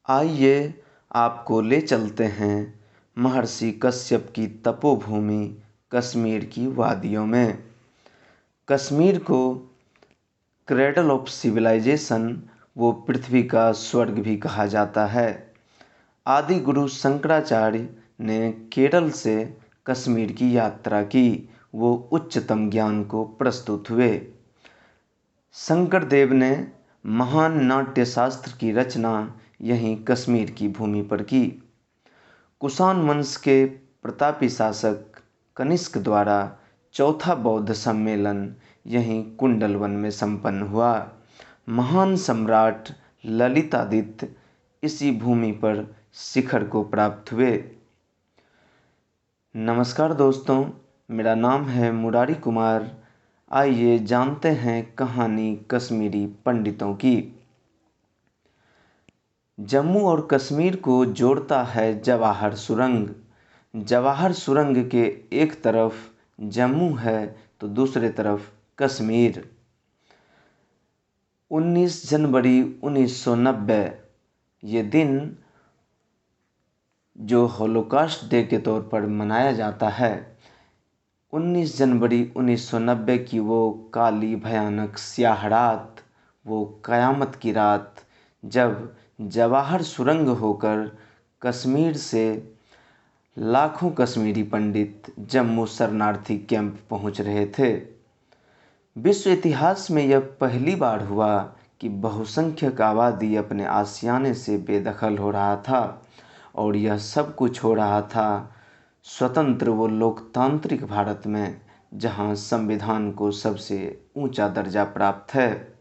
आइए आपको ले चलते हैं महर्षि कश्यप की तपोभूमि कश्मीर की वादियों में। कश्मीर को क्रेडल ऑफ सिविलाइजेशन वो पृथ्वी का स्वर्ग भी कहा जाता है। आदि गुरु शंकराचार्य ने केरल से कश्मीर की यात्रा की, वो उच्चतम ज्ञान को प्रस्तुत हुए। शंकर देव ने महान नाट्य शास्त्र की रचना यहीं कश्मीर की भूमि पर की। कुषाण वंश के प्रतापी शासक कनिष्क द्वारा चौथा बौद्ध सम्मेलन यहीं कुंडलवन में संपन्न हुआ। महान सम्राट ललितादित्य इसी भूमि पर शिखर को प्राप्त हुए। नमस्कार दोस्तों, मेरा नाम है मुरारी कुमार। आइए जानते हैं कहानी कश्मीरी पंडितों की। जम्मू और कश्मीर को जोड़ता है जवाहर सुरंग। जवाहर सुरंग के एक तरफ जम्मू है तो दूसरे तरफ कश्मीर। 19 जनवरी 1990 ये दिन जो होलोकॉस्ट डे के तौर पर मनाया जाता है। 19 जनवरी 1990 की वो काली भयानक स्याह रात, वो क़यामत की रात, जब जवाहर सुरंग होकर कश्मीर से लाखों कश्मीरी पंडित जम्मू शरणार्थी कैंप पहुंच रहे थे। विश्व इतिहास में यह पहली बार हुआ कि बहुसंख्यक आबादी अपने आशियाने से बेदखल हो रहा था, और यह सब कुछ हो रहा था स्वतंत्र व लोकतांत्रिक भारत में, जहां संविधान को सबसे ऊंचा दर्जा प्राप्त है।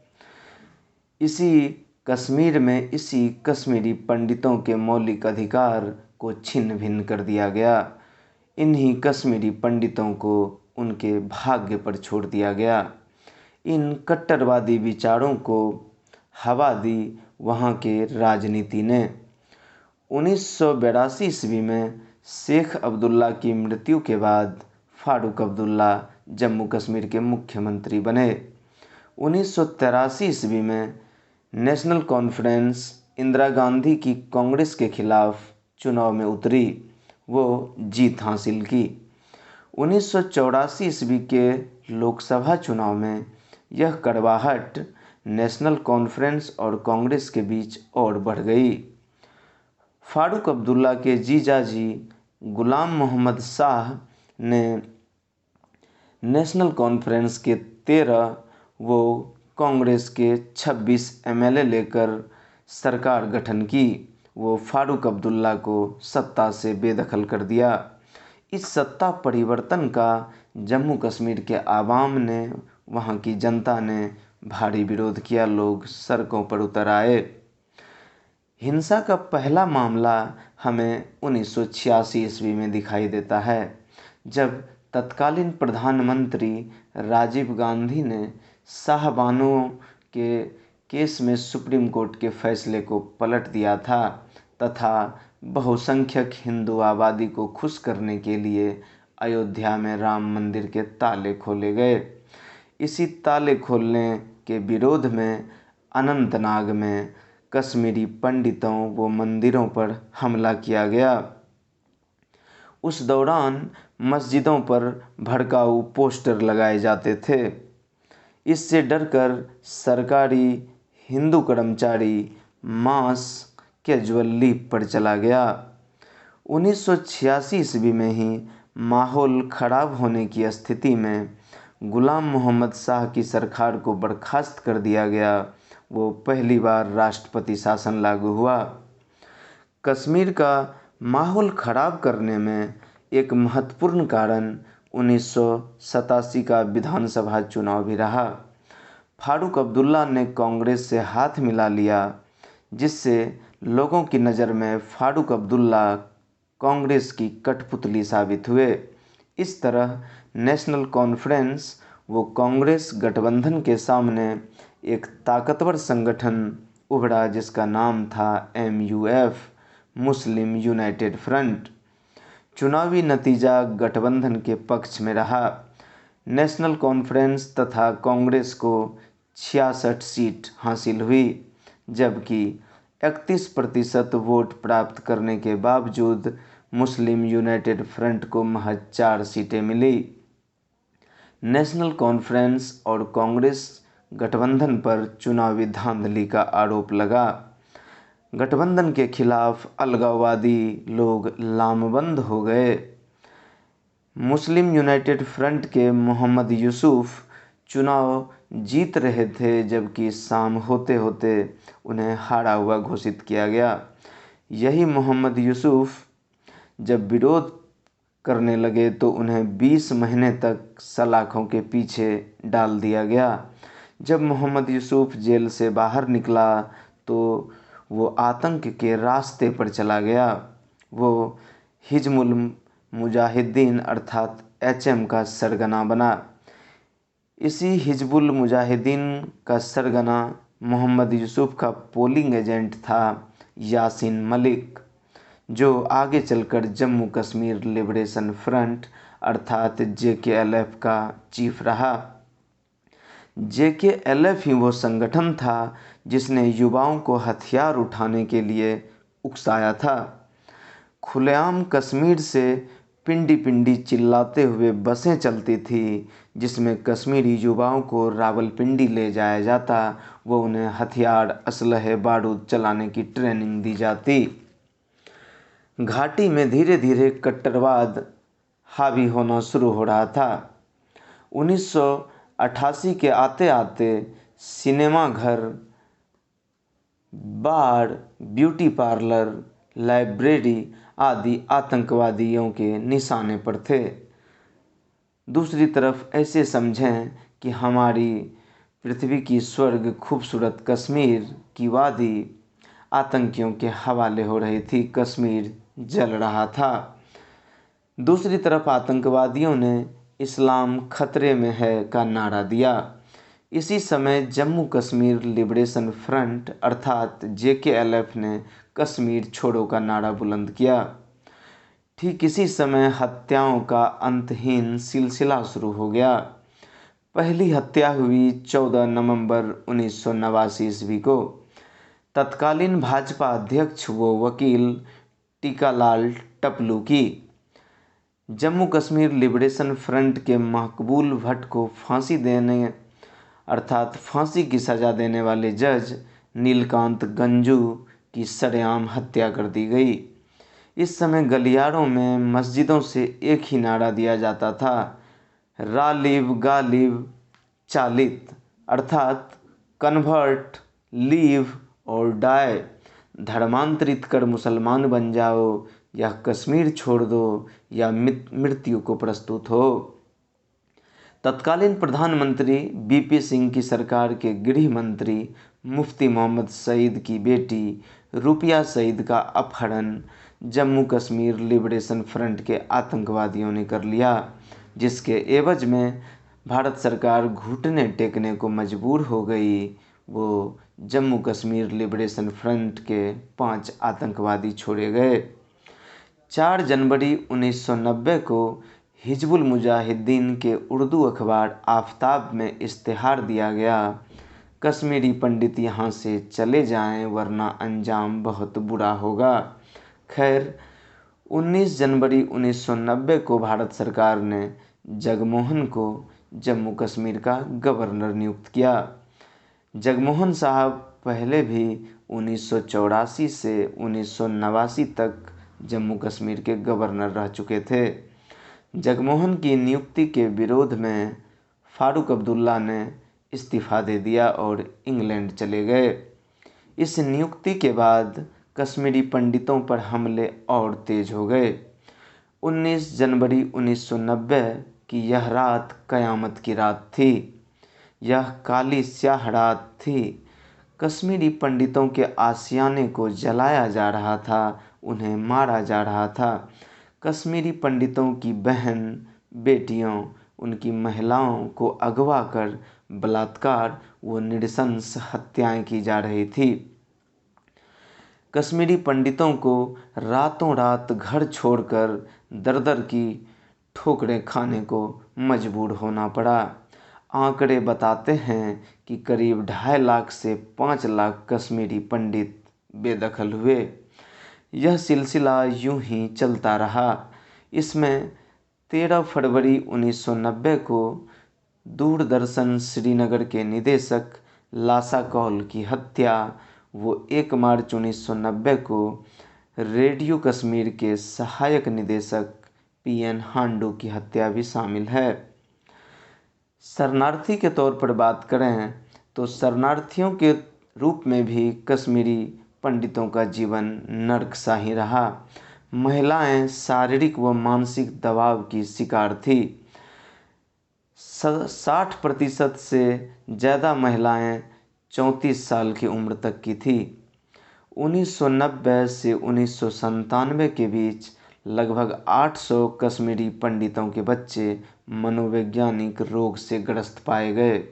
इसी कश्मीर में इसी कश्मीरी पंडितों के मौलिक अधिकार को छिन्न भिन्न कर दिया गया। इन्हीं कश्मीरी पंडितों को उनके भाग्य पर छोड़ दिया गया। इन कट्टरवादी विचारों को हवा दी वहाँ के राजनीति ने। 1982 ईस्वी में शेख अब्दुल्ला की मृत्यु के बाद फारूक अब्दुल्ला जम्मू कश्मीर के मुख्यमंत्री बने। 1983 ईस्वी में नेशनल कॉन्फ्रेंस इंदिरा गांधी की कांग्रेस के खिलाफ चुनाव में उतरी, वो जीत हासिल की। 1984 ईस्वी के लोकसभा चुनाव में यह कड़वाहट नेशनल कॉन्फ्रेंस और कांग्रेस के बीच और बढ़ गई। फारूक अब्दुल्ला के जीजाजी गुलाम मोहम्मद शाह ने नेशनल कॉन्फ्रेंस के 13 वो कांग्रेस के 26 एमएलए लेकर सरकार गठन की। वो फारूक अब्दुल्ला को सत्ता से बेदखल कर दिया। इस सत्ता परिवर्तन का जम्मू कश्मीर के आवाम ने, वहाँ की जनता ने भारी विरोध किया। लोग सड़कों पर उतर आए। हिंसा का पहला मामला हमें 1986 ईस्वी में दिखाई देता है, जब तत्कालीन प्रधानमंत्री राजीव गांधी ने शाहबानों के केस में सुप्रीम कोर्ट के फैसले को पलट दिया था तथा बहुसंख्यक हिंदू आबादी को खुश करने के लिए अयोध्या में राम मंदिर के ताले खोले गए। इसी ताले खोलने के विरोध में अनंतनाग में कश्मीरी पंडितों व मंदिरों पर हमला किया गया। उस दौरान मस्जिदों पर भड़काऊ पोस्टर लगाए जाते थे। इससे डरकर सरकारी हिंदू कर्मचारी मास कैजुअल लीव पर चला गया। 1986 ईस्वी में ही माहौल खराब होने की स्थिति में गुलाम मोहम्मद शाह की सरकार को बर्खास्त कर दिया गया। वो पहली बार राष्ट्रपति शासन लागू हुआ। कश्मीर का माहौल खराब करने में एक महत्वपूर्ण कारण 1987 का विधानसभा चुनाव भी रहा। फारूक अब्दुल्ला ने कांग्रेस से हाथ मिला लिया, जिससे लोगों की नज़र में फारूक अब्दुल्ला कांग्रेस की कठपुतली साबित हुए। इस तरह नेशनल कॉन्फ्रेंस वो कांग्रेस गठबंधन के सामने एक ताकतवर संगठन उभरा, जिसका नाम था MUF, मुस्लिम यूनाइटेड फ्रंट। चुनावी नतीजा गठबंधन के पक्ष में रहा। नेशनल कॉन्फ्रेंस तथा कांग्रेस को 66 सीट हासिल हुई, जबकि 31% वोट प्राप्त करने के बावजूद मुस्लिम यूनाइटेड फ्रंट को महज 4 सीटें मिली। नेशनल कॉन्फ्रेंस और कांग्रेस गठबंधन पर चुनावी धांधली का आरोप लगा। गठबंधन के खिलाफ अलगाववादी लोग लामबंद हो गए। मुस्लिम यूनाइटेड फ्रंट के मोहम्मद यूसुफ चुनाव जीत रहे थे, जबकि शाम होते होते उन्हें हारा हुआ घोषित किया गया। यही मोहम्मद यूसुफ जब विरोध करने लगे तो उन्हें 20 महीने तक सलाखों के पीछे डाल दिया गया। जब मोहम्मद यूसुफ जेल से बाहर निकला तो वो आतंक के रास्ते पर चला गया। वो हिजबुल मुजाहिदीन अर्थात HM का सरगना बना। इसी हिजबुल मुजाहिदीन का सरगना मोहम्मद यूसुफ का पोलिंग एजेंट था यासीन मलिक, जो आगे चलकर जम्मू कश्मीर लिबरेशन फ्रंट अर्थात JKLF का चीफ रहा। JKLF ही वो संगठन था जिसने युवाओं को हथियार उठाने के लिए उकसाया था। खुलेआम कश्मीर से पिंडी पिंडी चिल्लाते हुए बसें चलती थी, जिसमें कश्मीरी युवाओं को रावलपिंडी ले जाया जाता। वो उन्हें हथियार, असलहे, बारूद चलाने की ट्रेनिंग दी जाती। घाटी में धीरे धीरे कट्टरवाद हावी होना शुरू हो रहा था। 1988 के आते आते सिनेमा घर, बार, ब्यूटी पार्लर, लाइब्रेरी आदि आतंकवादियों के निशाने पर थे। दूसरी तरफ ऐसे समझें कि हमारी पृथ्वी की स्वर्ग खूबसूरत कश्मीर की वादी आतंकियों के हवाले हो रही थी। कश्मीर जल रहा था। दूसरी तरफ आतंकवादियों ने इस्लाम खतरे में है का नारा दिया। इसी समय जम्मू कश्मीर लिबरेशन फ्रंट अर्थात JKLF ने कश्मीर छोड़ो का नारा बुलंद किया। ठीक इसी समय हत्याओं का अंतहीन सिलसिला शुरू हो गया। पहली हत्या हुई 14 नवंबर 1989 ईस्वी को। तत्कालीन भाजपा अध्यक्ष व वकील टीकालाल टपलू की। जम्मू कश्मीर लिबरेशन फ्रंट के मकबूल भट्ट को फांसी देने अर्थात फांसी की सज़ा देने वाले जज नीलकांत गंजू की सरेआम हत्या कर दी गई। इस समय गलियारों में, मस्जिदों से एक ही नारा दिया जाता था, रालिब गालिब चालित अर्थात कन्वर्ट, लीव और डाई। धर्मांतरित कर मुसलमान बन जाओ या कश्मीर छोड़ दो या मृत्यु को प्रस्तुत हो। तत्कालीन प्रधानमंत्री BP सिंह की सरकार के गृह मंत्री मुफ्ती मोहम्मद सईद की बेटी रुपिया सईद का अपहरण जम्मू कश्मीर लिबरेशन फ्रंट के आतंकवादियों ने कर लिया, जिसके एवज में भारत सरकार घुटने टेकने को मजबूर हो गई। वो जम्मू कश्मीर लिबरेशन फ्रंट के 5 आतंकवादी छोड़े गए। 4 जनवरी 1990 को हिजबुल मुजाहिदीन के उर्दू अखबार आफताब में इश्तिहार दिया गया, कश्मीरी पंडित यहाँ से चले जाएं वरना अंजाम बहुत बुरा होगा। खैर 19 जनवरी 1990 को भारत सरकार ने जगमोहन को जम्मू कश्मीर का गवर्नर नियुक्त किया। जगमोहन साहब पहले भी 1984 से 1989 तक जम्मू कश्मीर के गवर्नर रह चुके थे। जगमोहन की नियुक्ति के विरोध में फारूक अब्दुल्ला ने इस्तीफ़ा दे दिया और इंग्लैंड चले गए। इस नियुक्ति के बाद कश्मीरी पंडितों पर हमले और तेज हो गए। 19 जनवरी 1990 की यह रात क़यामत की रात थी। यह काली स्याह रात थी। कश्मीरी पंडितों के आशियाने को जलाया जा रहा था, उन्हें मारा जा रहा था। कश्मीरी पंडितों की बहन, बेटियों, उनकी महिलाओं को अगवा कर बलात्कार व नृशंस हत्याएं की जा रही थी। कश्मीरी पंडितों को रातों रात घर छोड़कर दर-दर की ठोकरें खाने को मजबूर होना पड़ा। आंकड़े बताते हैं कि करीब 2.5 लाख से 5 लाख कश्मीरी पंडित बेदखल हुए। यह सिलसिला यूं ही चलता रहा। इसमें 13 फरवरी 1990 को दूरदर्शन श्रीनगर के निदेशक लासा कौल की हत्या व 1 मार्च 1990 को रेडियो कश्मीर के सहायक निदेशक PN हांडू की हत्या भी शामिल है। शरणार्थी के तौर पर बात करें तो शरणार्थियों के रूप में भी कश्मीरी पंडितों का जीवन नर्क सा ही रहा। महिलाएं शारीरिक व मानसिक दबाव की शिकार थी। 60% से ज़्यादा महिलाएं 34 साल की उम्र तक की थी। 1990 से 1997 के बीच लगभग 800 कश्मीरी पंडितों के बच्चे मनोवैज्ञानिक रोग से ग्रस्त पाए गए।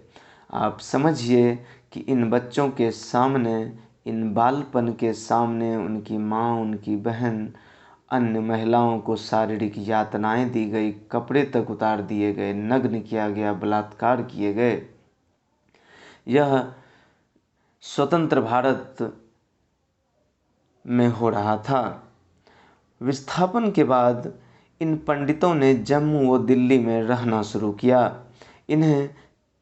आप समझिए कि इन बच्चों के सामने, इन बालपन के सामने उनकी माँ, उनकी बहन, अन्य महिलाओं को शारीरिक यातनाएं दी गई, कपड़े तक उतार दिए गए, नग्न किया गया, बलात्कार किए गए। यह स्वतंत्र भारत में हो रहा था। विस्थापन के बाद इन पंडितों ने जम्मू व दिल्ली में रहना शुरू किया। इन्हें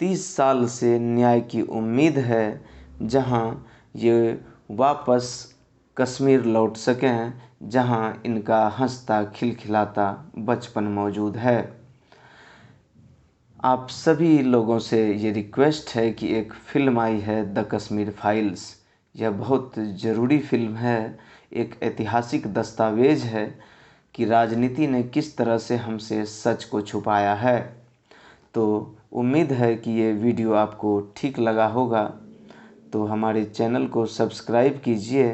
30 साल से न्याय की उम्मीद है, जहां ये वापस कश्मीर लौट सकें, जहां इनका हंसता खिलखिलाता बचपन मौजूद है। आप सभी लोगों से ये रिक्वेस्ट है कि एक फ़िल्म आई है द कश्मीर फाइल्स। यह बहुत ज़रूरी फिल्म है, एक ऐतिहासिक दस्तावेज है कि राजनीति ने किस तरह से हमसे सच को छुपाया है। तो उम्मीद है कि ये वीडियो आपको ठीक लगा होगा। तो हमारे चैनल को सब्सक्राइब कीजिए